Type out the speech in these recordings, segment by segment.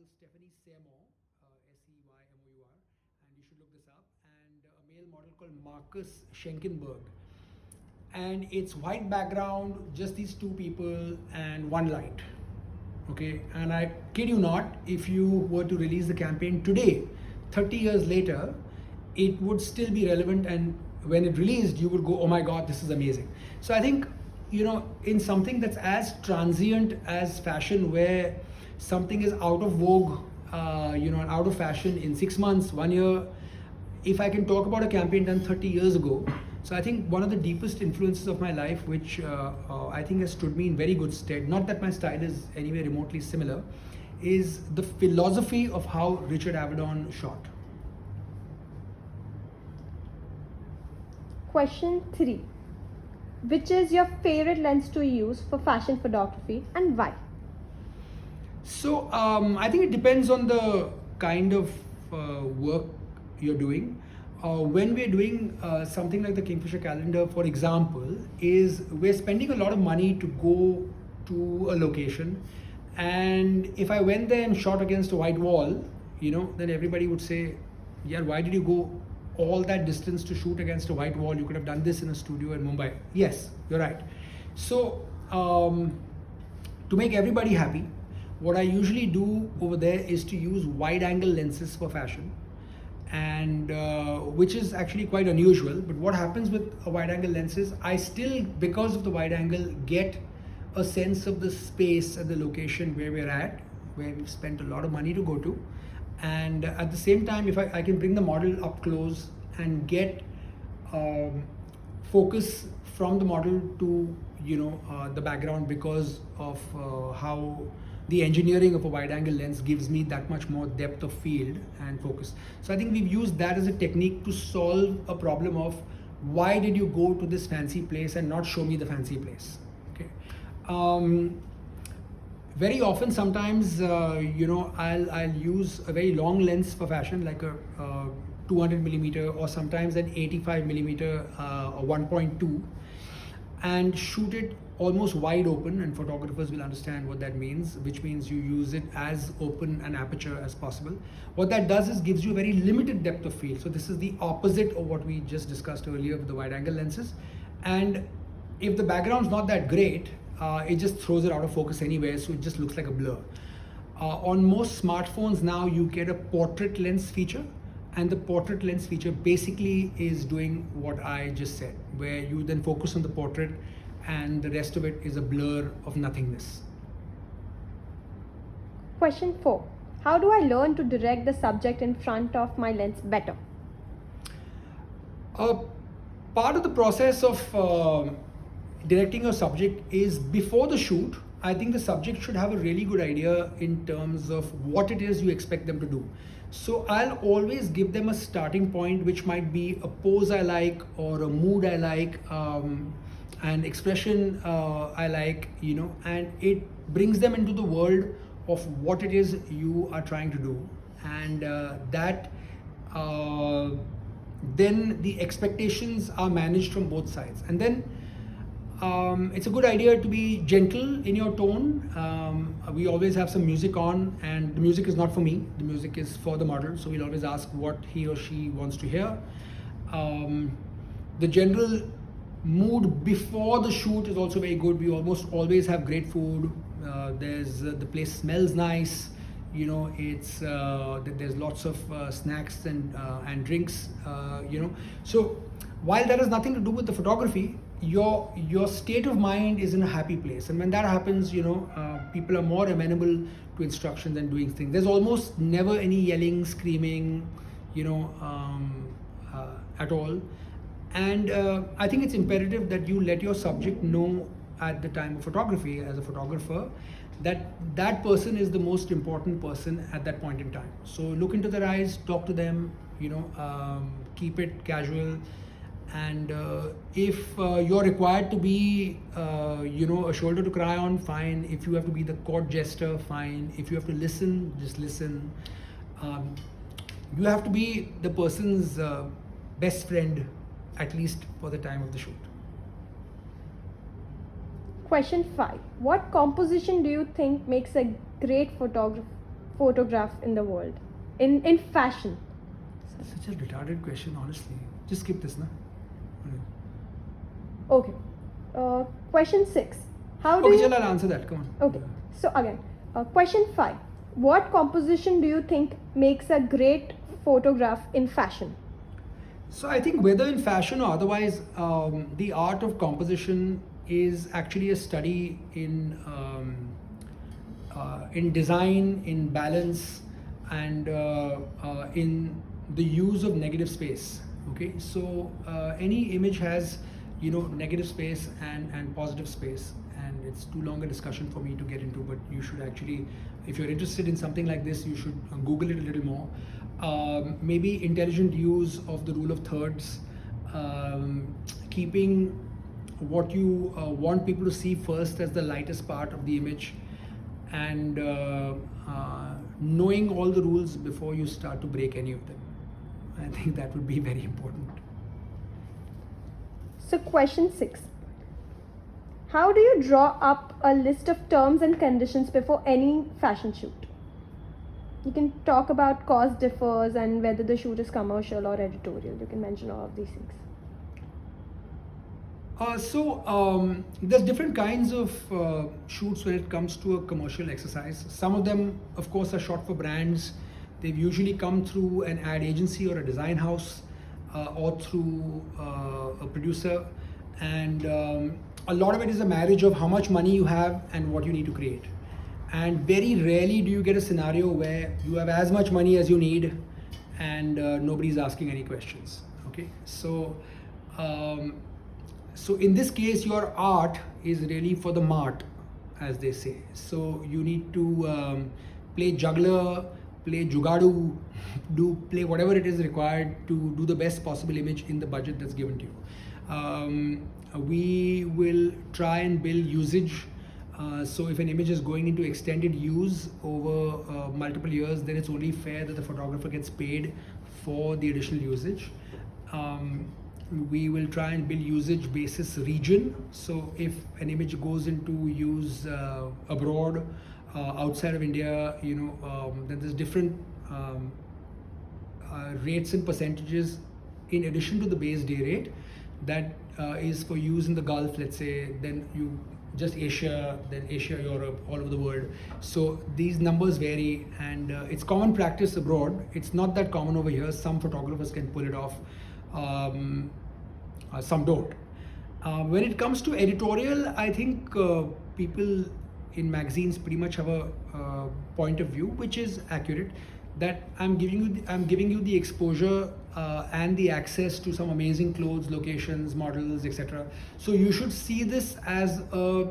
model Stephanie Seymour, Seymour, and you should look this up, and a male model called Marcus Schenkenberg. And it's white background, just these two people and one light. Okay, and I kid you not, if you were to release the campaign today, 30 years later, it would still be relevant, and when it released, you would go, oh my god, this is amazing. So I think, in something that's as transient as fashion, where something is out of vogue, and out of fashion in 6 months, 1 year, if I can talk about a campaign done 30 years ago. So I think one of the deepest influences of my life, which I think has stood me in very good stead, not that my style is anywhere remotely similar, is the philosophy of how Richard Avedon shot. Question 3. Which is your favorite lens to use for fashion photography and why? So I think it depends on the kind of work you're doing. When we're doing something like the Kingfisher calendar, for example, we're spending a lot of money to go to a location, and if I went there and shot against a white wall, then everybody would say, yeah, why did you go all that distance to shoot against a white wall? You could have done this in a studio in Mumbai. Yes, you're right. So to make everybody happy, what I usually do over there is to use wide angle lenses for fashion, and which is actually quite unusual. But what happens with a wide angle lens is I still, because of the wide angle, get a sense of the space and the location where we're at, where we've spent a lot of money to go to. And at the same time, if I can bring the model up close and get focus from the model to the background, because of how the engineering of a wide angle lens gives me that much more depth of field and focus. So I think we've used that as a technique to solve a problem of why did you go to this fancy place and not show me the fancy place. Okay. Very often, sometimes I'll use a very long lens for fashion, like a 200 millimeter, or sometimes an 85 millimeter, or 1.2, and shoot it almost wide open, and photographers will understand what that means, which means you use it as open an aperture as possible. What that does is gives you a very limited depth of field. So this is the opposite of what we just discussed earlier with the wide angle lenses. And if the background's not that great, it just throws it out of focus anywhere, so it just looks like a blur. On most smartphones now, you get a portrait lens feature, and the portrait lens feature basically is doing what I just said, where you then focus on the portrait and the rest of it is a blur of nothingness. Question 4. How do I learn to direct the subject in front of my lens better? Part of the process of directing your subject is before the shoot. I think the subject should have a really good idea in terms of what it is you expect them to do. So I'll always give them a starting point, which might be a pose I like, or a mood I like, an expression I like, and it brings them into the world of what it is you are trying to do. And then the expectations are managed from both sides. And then it's a good idea to be gentle in your tone. We always have some music on, and the music is not for me, the music is for the model, so we'll always ask what he or she wants to hear. The general mood before the shoot is also very good. We almost always have great food. The place smells nice. There's lots of snacks and drinks. So while that has nothing to do with the photography, your state of mind is in a happy place, and when that happens, people are more amenable to instructions and doing things. There's almost never any yelling, screaming, at all. And I think it's imperative that you let your subject know at the time of photography, as a photographer, that person is the most important person at that point in time. So look into their eyes, talk to them, keep it casual. And if you're required to be a shoulder to cry on, fine. If you have to be the court jester, fine. If you have to listen, just listen. You have to be the person's best friend, at least for the time of the shoot. Question 5. What composition do you think makes a great photograph in the world? In fashion. Such a retarded question, honestly. Just skip this, na? Okay. Question 6. How do Okay, you... chal, I'll answer that. Come on. Okay. So again, question 5. What composition do you think makes a great photograph in fashion? So I think whether in fashion or otherwise, the art of composition is actually a study in design, in balance, and in the use of negative space. Okay, so any image has negative space and positive space, and it's too long a discussion for me to get into. But you should actually, if you're interested in something like this, you should Google it a little more. Maybe intelligent use of the rule of thirds, keeping what you want people to see first as the lightest part of the image, and knowing all the rules before you start to break any of them. I think that would be very important. So question 6. How do you draw up a list of terms and conditions before any fashion shoot? You can talk about cost differs and whether the shoot is commercial or editorial. You can mention all of these things. There's different kinds of shoots when it comes to a commercial exercise. Some of them, of course, are shot for brands. They've usually come through an ad agency or a design house or through a producer. And a lot of it is a marriage of how much money you have and what you need to create. And very rarely do you get a scenario where you have as much money as you need and nobody's asking any questions. Okay, so in this case, your art is really for the mart, as they say. So you need to play juggler, play jugadu, play whatever it is required to do the best possible image in the budget that's given to you. We will try and build usage. So if an image is going into extended use over multiple years, then it's only fair that the photographer gets paid for the additional usage. We will try and build usage basis region. So if an image goes into use abroad, outside of India, then there's different rates and percentages in addition to the base day rate that is for use in the Gulf, let's say, then you just Asia, then Asia, Europe, all over the world. So these numbers vary, and it's common practice abroad. It's not that common over here. Some photographers can pull it off, some don't. When it comes to editorial, I think people in magazines pretty much have a point of view which is accurate, that I'm giving you the exposure and the access to some amazing clothes, locations, models, etc. So you should see this as a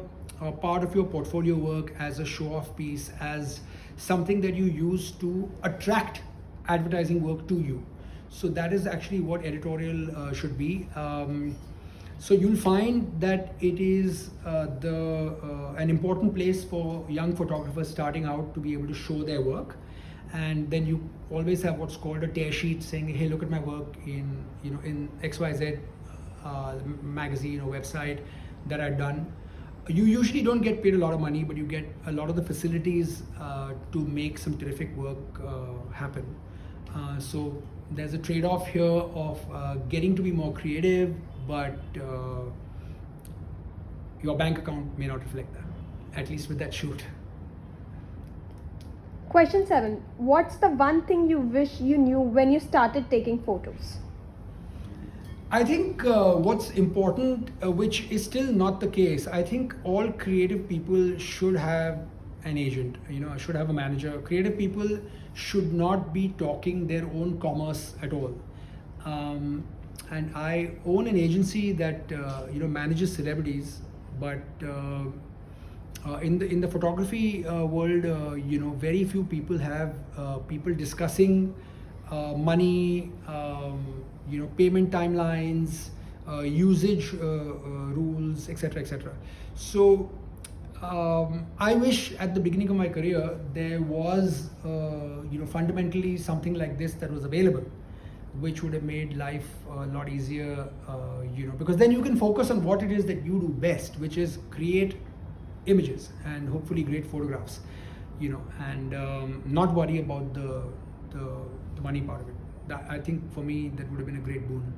part of your portfolio work, as a show-off piece, as something that you use to attract advertising work to you. So that is actually what editorial should be. So you'll find that it is an important place for young photographers starting out to be able to show their work. And then you always have what's called a tear sheet saying, hey, look at my work in XYZ magazine or website that I've done. You usually don't get paid a lot of money, but you get a lot of the facilities to make some terrific work happen. So there's a trade-off here of getting to be more creative, but your bank account may not reflect that, at least with that shoot. Question 7. What's the one thing you wish you knew when you started taking photos? I think what's important, which is still not the case, I think all creative people should have an agent, should have a manager. Creative people should not be talking their own commerce at all. And I own an agency that manages celebrities, but in the photography world, very few people have people discussing money, payment timelines, usage rules, etc., etc. So I wish at the beginning of my career there was fundamentally something like this that was available, which would have made life a lot easier, because then you can focus on what it is that you do best, which is create images and hopefully great photographs. and not worry about the money part of it. I think for me that would have been a great boon.